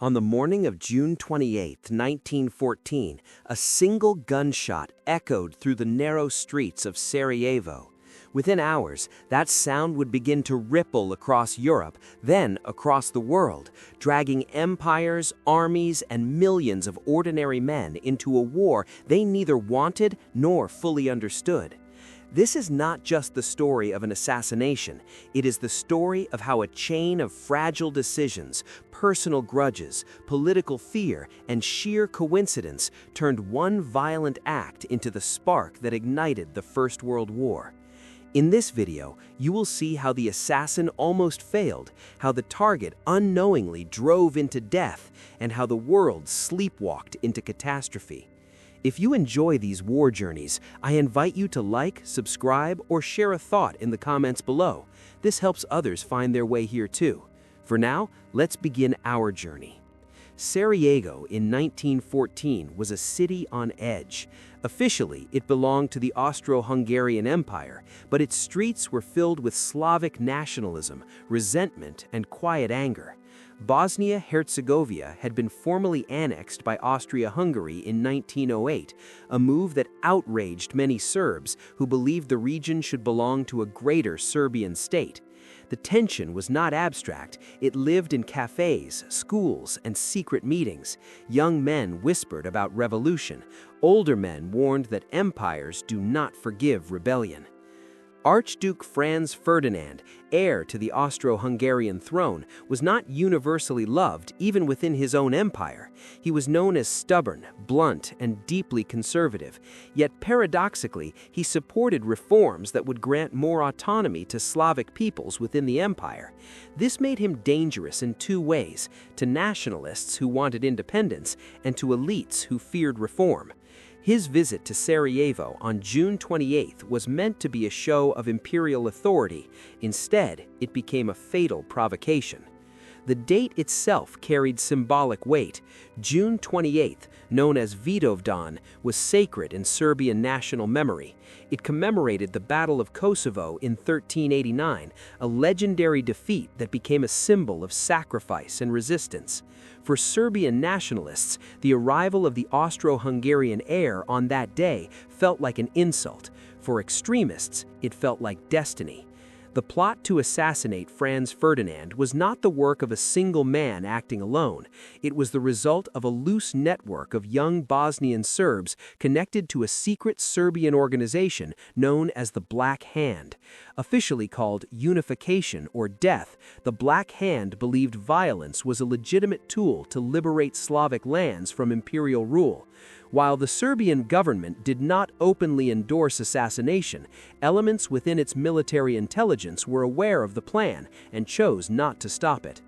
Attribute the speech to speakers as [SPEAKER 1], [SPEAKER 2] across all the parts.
[SPEAKER 1] On the morning of June 28, 1914, a single gunshot echoed through the narrow streets of Sarajevo. Within hours, that sound would begin to ripple across Europe, then across the world, dragging empires, armies, and millions of ordinary men into a war they neither wanted nor fully understood. This is not just the story of an assassination, it is the story of how a chain of fragile decisions, personal grudges, political fear, and sheer coincidence turned one violent act into the spark that ignited the First World War. In this video, you will see how the assassin almost failed, how the target unknowingly drove into death, and how the world sleepwalked into catastrophe. If you enjoy these war journeys, I invite you to like, subscribe, or share a thought in the comments below. This helps others find their way here too. For now, let's begin our journey. Sarajevo in 1914 was a city on edge. Officially, it belonged to the Austro-Hungarian Empire, but its streets were filled with Slavic nationalism, resentment, and quiet anger. Bosnia-Herzegovina had been formally annexed by Austria-Hungary in 1908, a move that outraged many Serbs who believed the region should belong to a greater Serbian state. The tension was not abstract, it lived in cafes, schools, and secret meetings. Young men whispered about revolution, older men warned that empires do not forgive rebellion. Archduke Franz Ferdinand, heir to the Austro-Hungarian throne, was not universally loved even within his own empire. He was known as stubborn, blunt, and deeply conservative. Yet paradoxically, he supported reforms that would grant more autonomy to Slavic peoples within the empire. This made him dangerous in two ways: to nationalists who wanted independence and to elites who feared reform. His visit to Sarajevo on June 28 was meant to be a show of imperial authority. Instead, it became a fatal provocation. The date itself carried symbolic weight. June 28, known as Vidovdan, was sacred in Serbian national memory. It commemorated the Battle of Kosovo in 1389, a legendary defeat that became a symbol of sacrifice and resistance. For Serbian nationalists, the arrival of the Austro-Hungarian heir on that day felt like an insult. For extremists, it felt like destiny. The plot to assassinate Franz Ferdinand was not the work of a single man acting alone. It was the result of a loose network of young Bosnian Serbs connected to a secret Serbian organization known as the Black Hand. Officially called Unification or Death, the Black Hand believed violence was a legitimate tool to liberate Slavic lands from imperial rule. While the Serbian government did not openly endorse assassination, elements within its military intelligence were aware of the plan and chose not to stop it.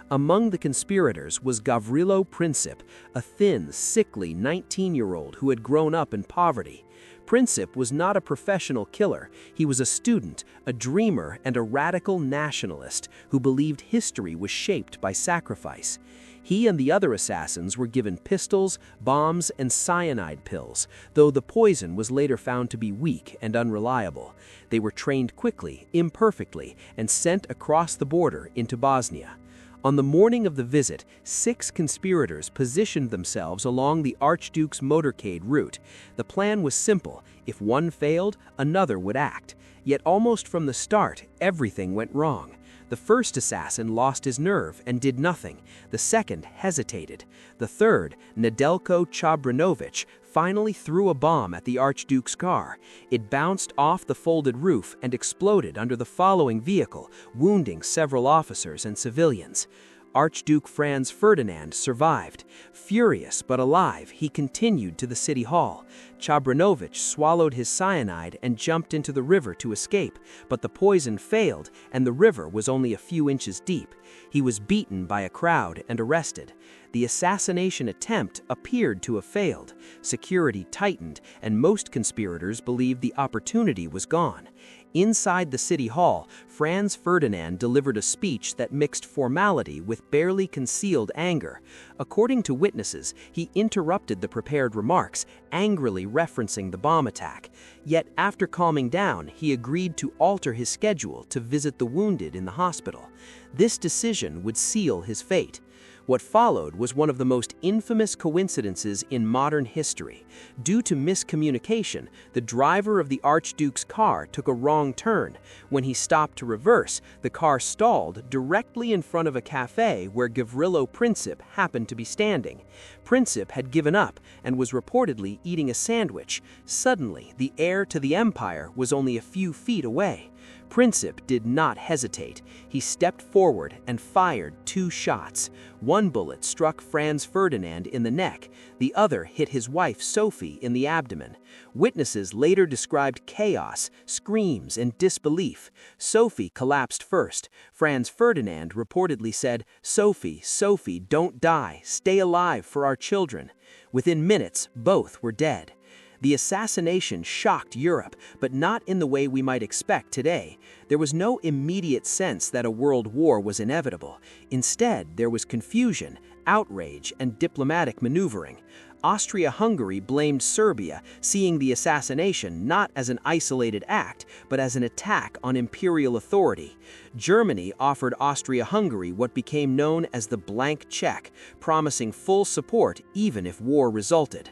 [SPEAKER 1] Among the conspirators was Gavrilo Princip, a thin, sickly 19-year-old who had grown up in poverty. Princip was not a professional killer. He was a student, a dreamer, and a radical nationalist who believed history was shaped by sacrifice. He and the other assassins were given pistols, bombs, and cyanide pills, though the poison was later found to be weak and unreliable. They were trained quickly, imperfectly, and sent across the border into Bosnia. On the morning of the visit, 6 conspirators positioned themselves along the Archduke's motorcade route. The plan was simple: if one failed, another would act. Yet almost from the start, everything went wrong. The first assassin lost his nerve and did nothing. The second hesitated. The third, Nedeljko Chabranovic, finally threw a bomb at the Archduke's car. It bounced off the folded roof and exploded under the following vehicle, wounding several officers and civilians. Archduke Franz Ferdinand survived. Furious but alive, he continued to the city hall. Chabranovic swallowed his cyanide and jumped into the river to escape, but the poison failed and the river was only a few inches deep. He was beaten by a crowd and arrested. The assassination attempt appeared to have failed. Security tightened, and most conspirators believed the opportunity was gone. Inside the city hall, Franz Ferdinand delivered a speech that mixed formality with barely concealed anger. According to witnesses, he interrupted the prepared remarks, angrily referencing the bomb attack. Yet after calming down, he agreed to alter his schedule to visit the wounded in the hospital. This decision would seal his fate. What followed was one of the most infamous coincidences in modern history. Due to miscommunication, the driver of the Archduke's car took a wrong turn. When he stopped to reverse, the car stalled directly in front of a cafe where Gavrilo Princip happened to be standing. Princip had given up and was reportedly eating a sandwich. Suddenly, the heir to the empire was only a few feet away. Princip did not hesitate. He stepped forward and fired 2 shots. One bullet struck Franz Ferdinand in the neck. The other hit his wife Sophie in the abdomen. Witnesses later described chaos, screams, and disbelief. Sophie collapsed first. Franz Ferdinand reportedly said, "Sophie, Sophie, don't die. Stay alive for our children." Within minutes, both were dead. The assassination shocked Europe, but not in the way we might expect today. There was no immediate sense that a world war was inevitable. Instead, there was confusion, outrage, and diplomatic maneuvering. Austria-Hungary blamed Serbia, seeing the assassination not as an isolated act, but as an attack on imperial authority. Germany offered Austria-Hungary what became known as the blank check, promising full support even if war resulted.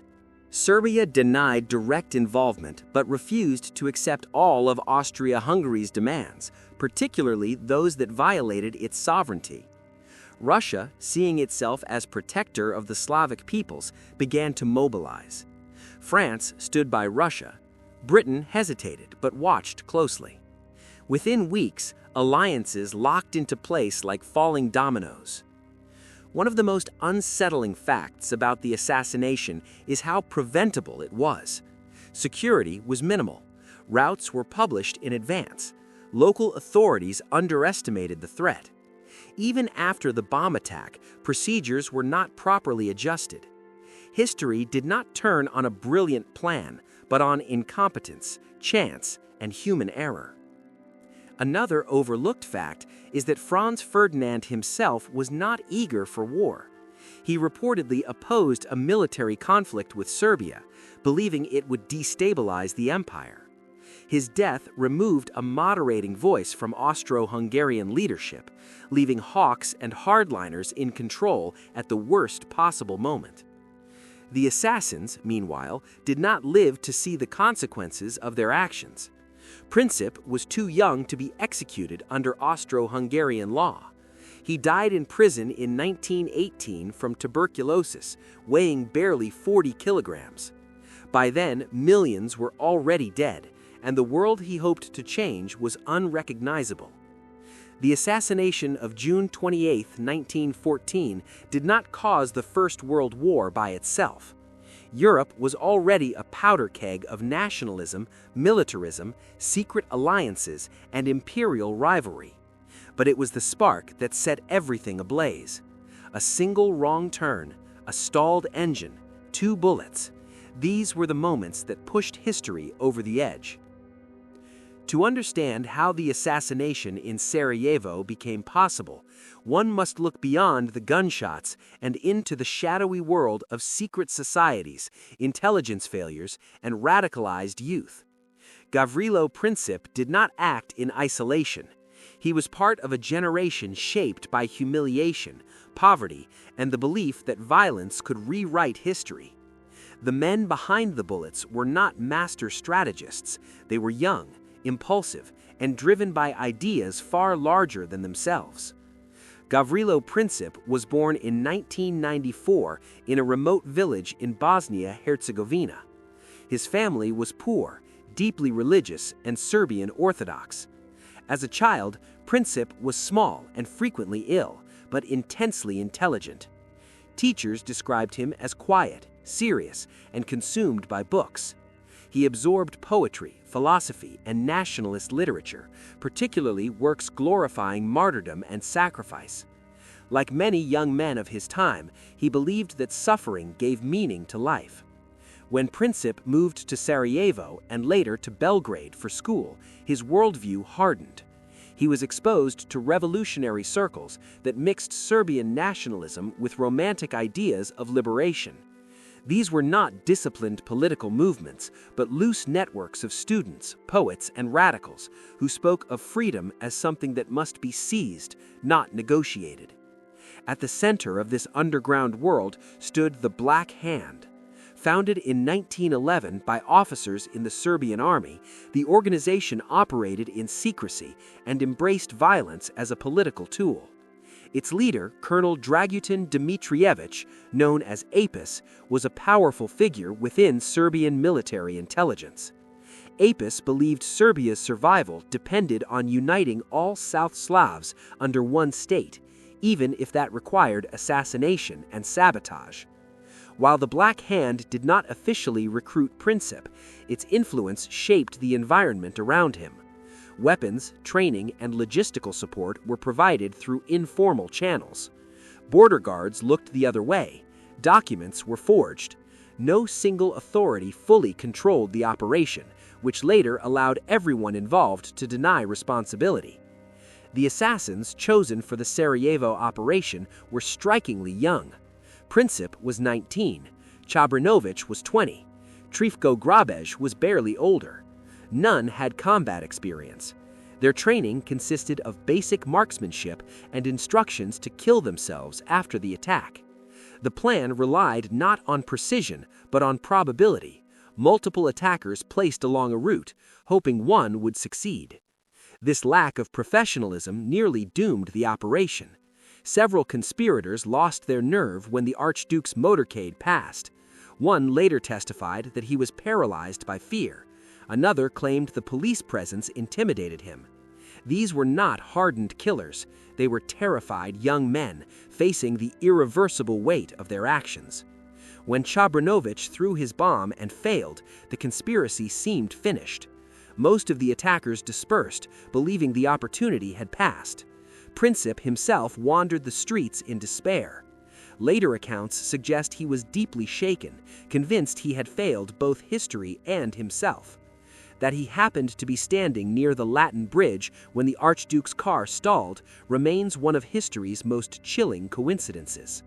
[SPEAKER 1] Serbia denied direct involvement but refused to accept all of Austria-Hungary's demands, particularly those that violated its sovereignty. Russia, seeing itself as protector of the Slavic peoples, began to mobilize. France stood by Russia. Britain hesitated but watched closely. Within weeks, alliances locked into place like falling dominoes. One of the most unsettling facts about the assassination is how preventable it was. Security was minimal. Routes were published in advance. Local authorities underestimated the threat. Even after the bomb attack, procedures were not properly adjusted. History did not turn on a brilliant plan, but on incompetence, chance, and human error. Another overlooked fact is that Franz Ferdinand himself was not eager for war. He reportedly opposed a military conflict with Serbia, believing it would destabilize the empire. His death removed a moderating voice from Austro-Hungarian leadership, leaving hawks and hardliners in control at the worst possible moment. The assassins, meanwhile, did not live to see the consequences of their actions. Princip was too young to be executed under Austro-Hungarian law. He died in prison in 1918 from tuberculosis, weighing barely 40 kilograms. By then, millions were already dead, and the world he hoped to change was unrecognizable. The assassination of June 28, 1914, did not cause the First World War by itself. Europe was already a powder keg of nationalism, militarism, secret alliances, and imperial rivalry. But it was the spark that set everything ablaze. A single wrong turn, a stalled engine, 2 bullets. These were the moments that pushed history over the edge. To understand how the assassination in Sarajevo became possible, one must look beyond the gunshots and into the shadowy world of secret societies, intelligence failures, and radicalized youth. Gavrilo Princip did not act in isolation. He was part of a generation shaped by humiliation, poverty, and the belief that violence could rewrite history. The men behind the bullets were not master strategists. They were young, impulsive, and driven by ideas far larger than themselves. Gavrilo Princip was born in 1994 in a remote village in Bosnia-Herzegovina. His family was poor, deeply religious, and Serbian Orthodox. As a child, Princip was small and frequently ill, but intensely intelligent. Teachers described him as quiet, serious, and consumed by books. He absorbed poetry, philosophy, and nationalist literature, particularly works glorifying martyrdom and sacrifice. Like many young men of his time, he believed that suffering gave meaning to life. When Princip moved to Sarajevo and later to Belgrade for school, his worldview hardened. He was exposed to revolutionary circles that mixed Serbian nationalism with romantic ideas of liberation. These were not disciplined political movements, but loose networks of students, poets, and radicals who spoke of freedom as something that must be seized, not negotiated. At the center of this underground world stood the Black Hand. Founded in 1911 by officers in the Serbian army, the organization operated in secrecy and embraced violence as a political tool. Its leader, Colonel Dragutin Dmitrijević, known as Apis, was a powerful figure within Serbian military intelligence. Apis believed Serbia's survival depended on uniting all South Slavs under one state, even if that required assassination and sabotage. While the Black Hand did not officially recruit Princip, its influence shaped the environment around him. Weapons, training, and logistical support were provided through informal channels. Border guards looked the other way. Documents were forged. No single authority fully controlled the operation, which later allowed everyone involved to deny responsibility. The assassins chosen for the Sarajevo operation were strikingly young. Princip was 19, Chabrinović was 20, Trifko Grabej was barely older. None had combat experience. Their training consisted of basic marksmanship and instructions to kill themselves after the attack. The plan relied not on precision, but on probability. Multiple attackers placed along a route, hoping one would succeed. This lack of professionalism nearly doomed the operation. Several conspirators lost their nerve when the Archduke's motorcade passed. One later testified that he was paralyzed by fear. Another claimed the police presence intimidated him. These were not hardened killers. They were terrified young men facing the irreversible weight of their actions. When Chabrinović threw his bomb and failed, the conspiracy seemed finished. Most of the attackers dispersed, believing the opportunity had passed. Princip himself wandered the streets in despair. Later accounts suggest he was deeply shaken, convinced he had failed both history and himself. That he happened to be standing near the Latin Bridge when the Archduke's car stalled remains one of history's most chilling coincidences.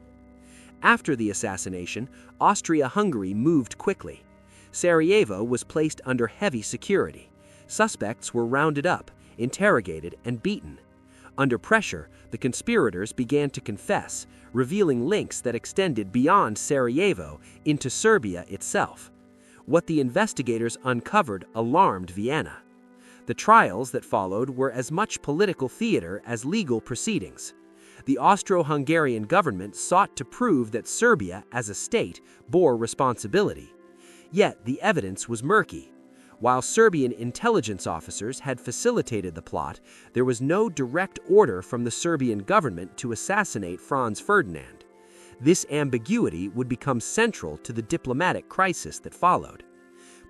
[SPEAKER 1] After the assassination, Austria-Hungary moved quickly. Sarajevo was placed under heavy security. Suspects were rounded up, interrogated, and beaten. Under pressure, the conspirators began to confess, revealing links that extended beyond Sarajevo into Serbia itself. What the investigators uncovered alarmed Vienna. The trials that followed were as much political theater as legal proceedings. The Austro-Hungarian government sought to prove that Serbia, as a state, bore responsibility. Yet the evidence was murky. While Serbian intelligence officers had facilitated the plot, there was no direct order from the Serbian government to assassinate Franz Ferdinand. This ambiguity would become central to the diplomatic crisis that followed.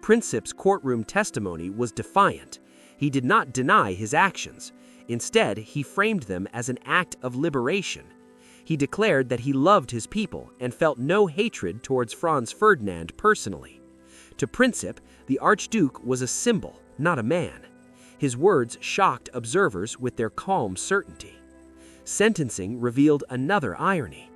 [SPEAKER 1] Princip's courtroom testimony was defiant. He did not deny his actions. Instead, he framed them as an act of liberation. He declared that he loved his people and felt no hatred towards Franz Ferdinand personally. To Princip, the Archduke was a symbol, not a man. His words shocked observers with their calm certainty. Sentencing revealed another irony.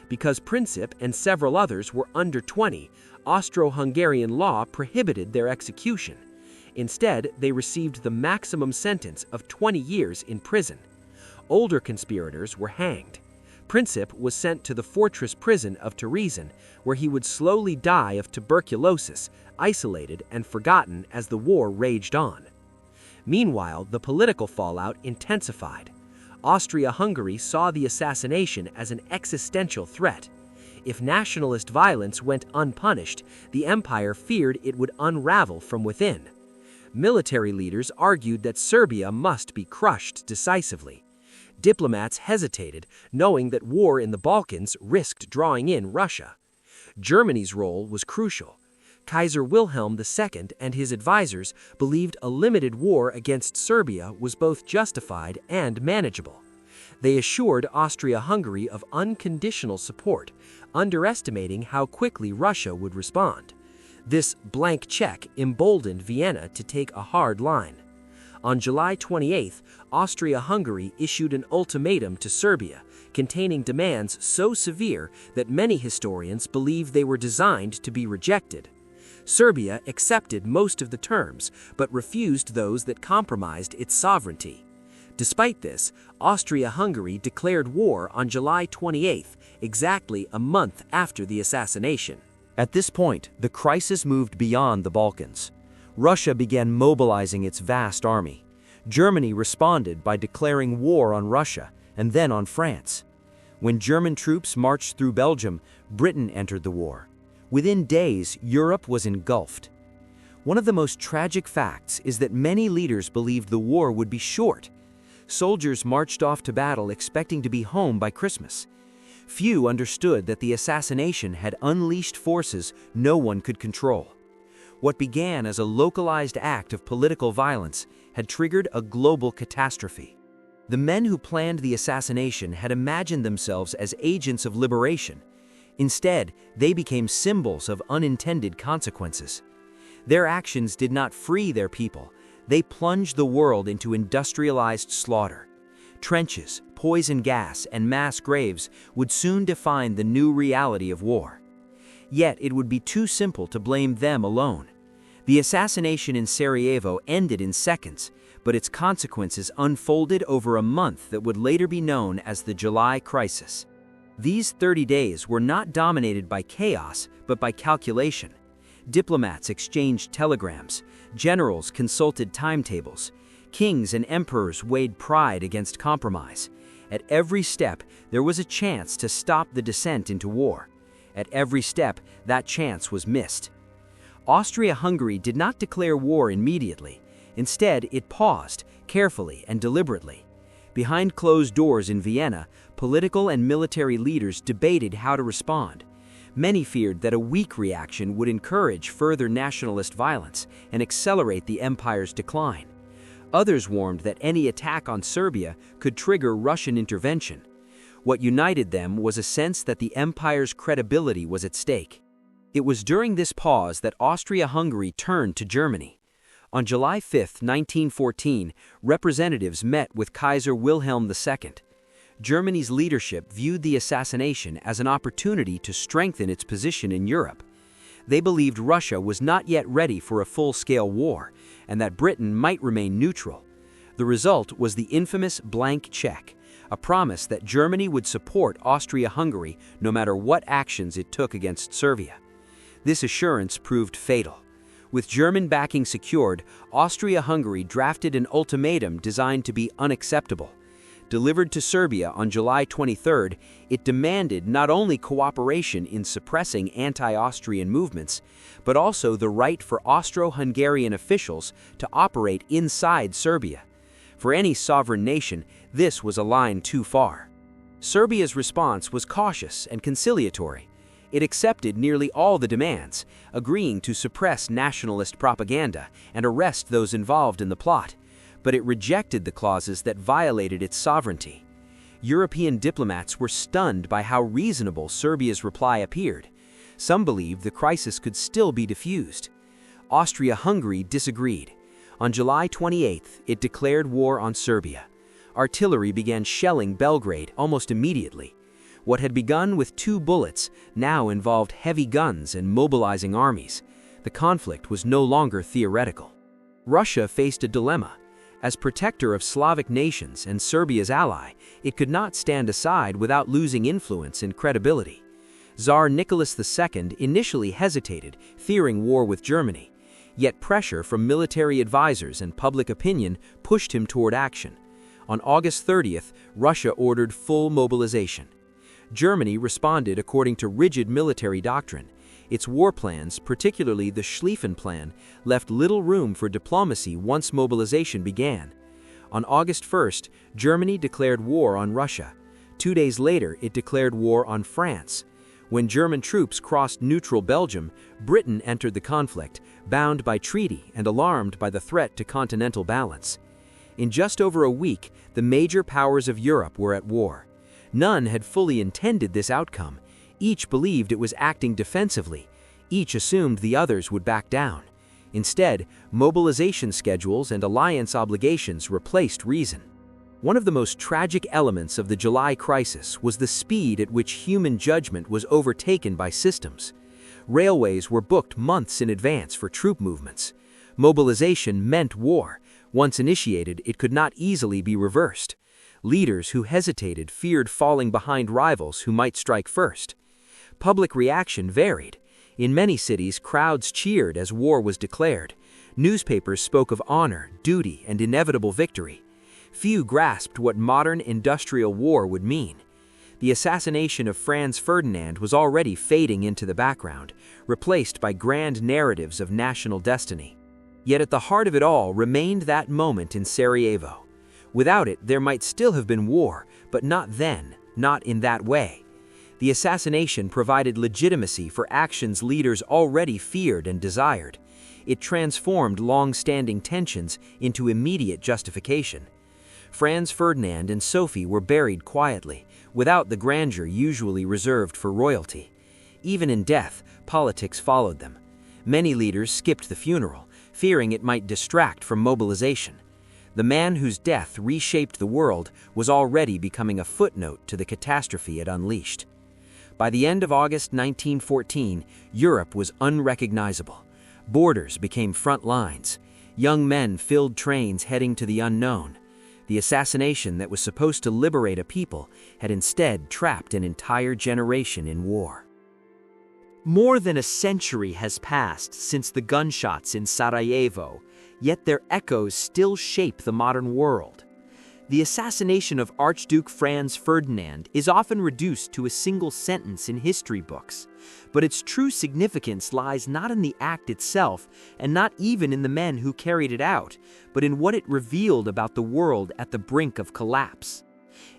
[SPEAKER 1] Because Princip and several others were under 20, Austro-Hungarian law prohibited their execution. Instead, they received the maximum sentence of 20 years in prison. Older conspirators were hanged. Princip was sent to the fortress prison of Terezin, where he would slowly die of tuberculosis, isolated and forgotten as the war raged on. Meanwhile, the political fallout intensified. Austria-Hungary saw the assassination as an existential threat. If nationalist violence went unpunished, the empire feared it would unravel from within. Military leaders argued that Serbia must be crushed decisively. Diplomats hesitated, knowing that war in the Balkans risked drawing in Russia. Germany's role was crucial. Kaiser Wilhelm II and his advisors believed a limited war against Serbia was both justified and manageable. They assured Austria-Hungary of unconditional support, underestimating how quickly Russia would respond. This blank check emboldened Vienna to take a hard line. On July 28, Austria-Hungary issued an ultimatum to Serbia, containing demands so severe that many historians believe they were designed to be rejected. Serbia accepted most of the terms, but refused those that compromised its sovereignty. Despite this, Austria-Hungary declared war on July 28, exactly a month after the assassination.
[SPEAKER 2] At this point, the crisis moved beyond the Balkans. Russia began mobilizing its vast army. Germany responded by declaring war on Russia and then on France. When German troops marched through Belgium, Britain entered the war. Within days, Europe was engulfed. One of the most tragic facts is that many leaders believed the war would be short. Soldiers marched off to battle expecting to be home by Christmas. Few understood that the assassination had unleashed forces no one could control. What began as a localized act of political violence had triggered a global catastrophe. The men who planned the assassination had imagined themselves as agents of liberation. Instead, they became symbols of unintended consequences. Their actions did not free their people. They plunged the world into industrialized slaughter. Trenches, poison gas, and mass graves would soon define the new reality of war. Yet it would be too simple to blame them alone. The assassination in Sarajevo ended in seconds, but its consequences unfolded over a month that would later be known as the July Crisis. These 30 days were not dominated by chaos, but by calculation. Diplomats exchanged telegrams, generals consulted timetables, kings and emperors weighed pride against compromise. At every step, there was a chance to stop the descent into war. At every step, that chance was missed. Austria-Hungary did not declare war immediately. Instead, it paused, carefully and deliberately. Behind closed doors in Vienna, political and military leaders debated how to respond. Many feared that a weak reaction would encourage further nationalist violence and accelerate the empire's decline. Others warned that any attack on Serbia could trigger Russian intervention. What united them was a sense that the empire's credibility was at stake. It was during this pause that Austria-Hungary turned to Germany. On July 5, 1914, representatives met with Kaiser Wilhelm II. Germany's leadership viewed the assassination as an opportunity to strengthen its position in Europe. They believed Russia was not yet ready for a full-scale war, and that Britain might remain neutral. The result was the infamous blank check, a promise that Germany would support Austria-Hungary no matter what actions it took against Serbia. This assurance proved fatal. With German backing secured, Austria-Hungary drafted an ultimatum designed to be unacceptable. Delivered to Serbia on July 23, it demanded not only cooperation in suppressing anti-Austrian movements, but also the right for Austro-Hungarian officials to operate inside Serbia. For any sovereign nation, this was a line too far. Serbia's response was cautious and conciliatory. It accepted nearly all the demands, agreeing to suppress nationalist propaganda and arrest those involved in the plot. But it rejected the clauses that violated its sovereignty. European diplomats were stunned by how reasonable Serbia's reply appeared. Some believed the crisis could still be diffused. Austria-Hungary disagreed. On July 28, it declared war on Serbia. Artillery began shelling Belgrade almost immediately. What had begun with 2 bullets now involved heavy guns and mobilizing armies. The conflict was no longer theoretical. Russia faced a dilemma. As protector of Slavic nations and Serbia's ally, it could not stand aside without losing influence and credibility. Tsar Nicholas II initially hesitated, fearing war with Germany. Yet pressure from military advisors and public opinion pushed him toward action. On August 30th, Russia ordered full mobilization. Germany responded according to rigid military doctrine. Its war plans, particularly the Schlieffen Plan, left little room for diplomacy once mobilization began. On August 1st, Germany declared war on Russia. 2 days later, it declared war on France. When German troops crossed neutral Belgium, Britain entered the conflict, bound by treaty and alarmed by the threat to continental balance. In just over a week, the major powers of Europe were at war. None had fully intended this outcome. Each believed it was acting defensively. Each assumed the others would back down. Instead, mobilization schedules and alliance obligations replaced reason. One of the most tragic elements of the July crisis was the speed at which human judgment was overtaken by systems. Railways were booked months in advance for troop movements. Mobilization meant war. Once initiated, it could not easily be reversed. Leaders who hesitated feared falling behind rivals who might strike first. Public reaction varied. In many cities, crowds cheered as war was declared. Newspapers spoke of honor, duty, and inevitable victory. Few grasped what modern industrial war would mean. The assassination of Franz Ferdinand was already fading into the background, replaced by grand narratives of national destiny. Yet at the heart of it all remained that moment in Sarajevo. Without it, there might still have been war, but not then, not in that way. The assassination provided legitimacy for actions leaders already feared and desired. It transformed long-standing tensions into immediate justification. Franz Ferdinand and Sophie were buried quietly, without the grandeur usually reserved for royalty. Even in death, politics followed them. Many leaders skipped the funeral, fearing it might distract from mobilization. The man whose death reshaped the world was already becoming a footnote to the catastrophe it unleashed. By the end of August 1914, Europe was unrecognizable. Borders became front lines. Young men filled trains heading to the unknown. The assassination that was supposed to liberate a people had instead trapped an entire generation in war. More than a century has passed since the gunshots in Sarajevo, yet their echoes still shape the modern world. The assassination of Archduke Franz Ferdinand is often reduced to a single sentence in history books, but its true significance lies not in the act itself and not even in the men who carried it out, but in what it revealed about the world at the brink of collapse.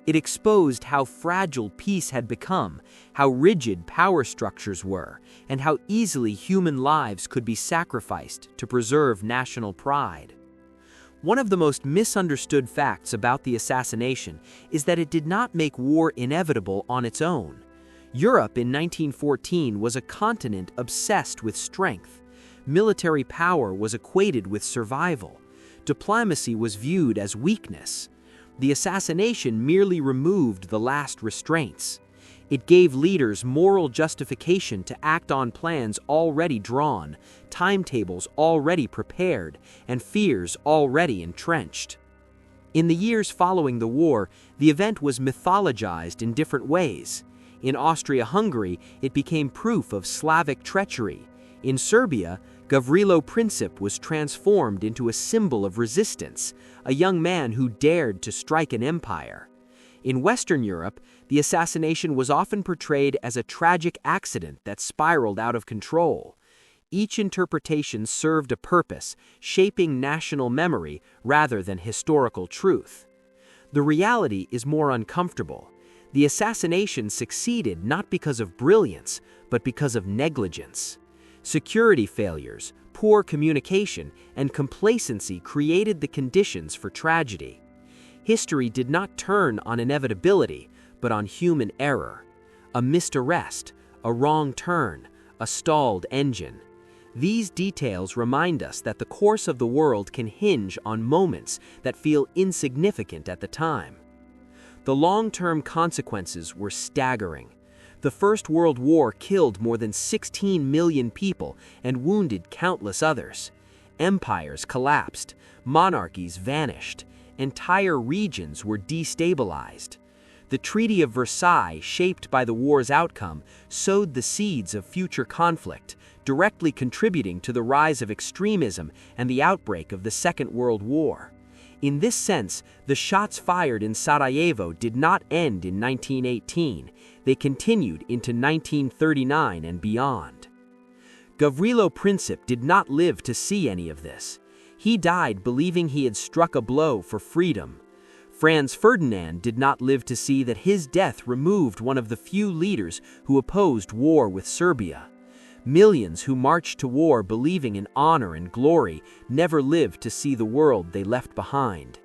[SPEAKER 2] It exposed how fragile peace had become, how rigid power structures were, and how easily human lives could be sacrificed to preserve national pride. One of the most misunderstood facts about the assassination is that it did not make war inevitable on its own. Europe in 1914 was a continent obsessed with strength. Military power was equated with survival. Diplomacy was viewed as weakness. The assassination merely removed the last restraints. It gave leaders moral justification to act on plans already drawn, timetables already prepared, and fears already entrenched. In the years following the war, the event was mythologized in different ways. In Austria-Hungary, it became proof of Slavic treachery. In Serbia, Gavrilo Princip was transformed into a symbol of resistance, a young man who dared to strike an empire. In Western Europe, the assassination was often portrayed as a tragic accident that spiraled out of control. Each interpretation served a purpose, shaping national memory rather than historical truth. The reality is more uncomfortable. The assassination succeeded not because of brilliance, but because of negligence. Security failures, poor communication, and complacency created the conditions for tragedy. History did not turn on inevitability, but on human error. A missed arrest, a wrong turn, a stalled engine. These details remind us that the course of the world can hinge on moments that feel insignificant at the time. The long-term consequences were staggering. The First World War killed more than 16 million people and wounded countless others. Empires collapsed, monarchies vanished, entire regions were destabilized. The Treaty of Versailles, shaped by the war's outcome, sowed the seeds of future conflict, directly contributing to the rise of extremism and the outbreak of the Second World War. In this sense, the shots fired in Sarajevo did not end in 1918. They continued into 1939 and beyond. Gavrilo Princip did not live to see any of this. He died believing he had struck a blow for freedom. Franz Ferdinand did not live to see that his death removed one of the few leaders who opposed war with Serbia. Millions who marched to war believing in honor and glory never lived to see the world they left behind.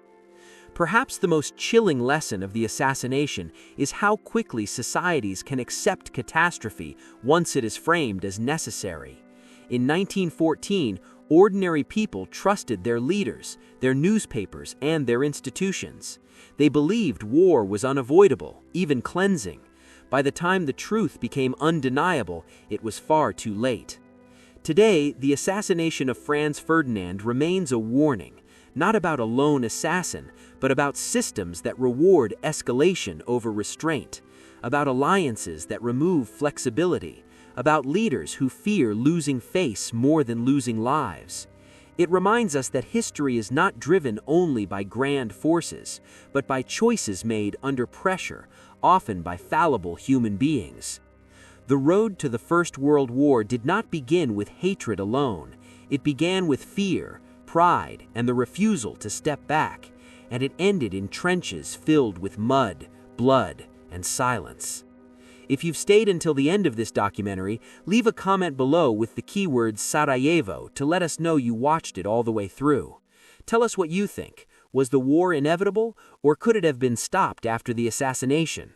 [SPEAKER 2] Perhaps the most chilling lesson of the assassination is how quickly societies can accept catastrophe once it is framed as necessary. In 1914, ordinary people trusted their leaders, their newspapers, and their institutions. They believed war was unavoidable, even cleansing. By the time the truth became undeniable, it was far too late. Today, the assassination of Franz Ferdinand remains a warning,
[SPEAKER 1] not about a lone assassin, but about systems that reward escalation over restraint, about alliances that remove flexibility, about leaders who fear losing face more than losing lives. It reminds us that history is not driven only by grand forces, but by choices made under pressure, often by fallible human beings. The road to the First World War did not begin with hatred alone. It began with fear, pride, and the refusal to step back, and it ended in trenches filled with mud, blood, and silence. If you've stayed until the end of this documentary, leave a comment below with the keyword Sarajevo to let us know you watched it all the way through. Tell us what you think. Was the war inevitable, or could it have been stopped after the assassination?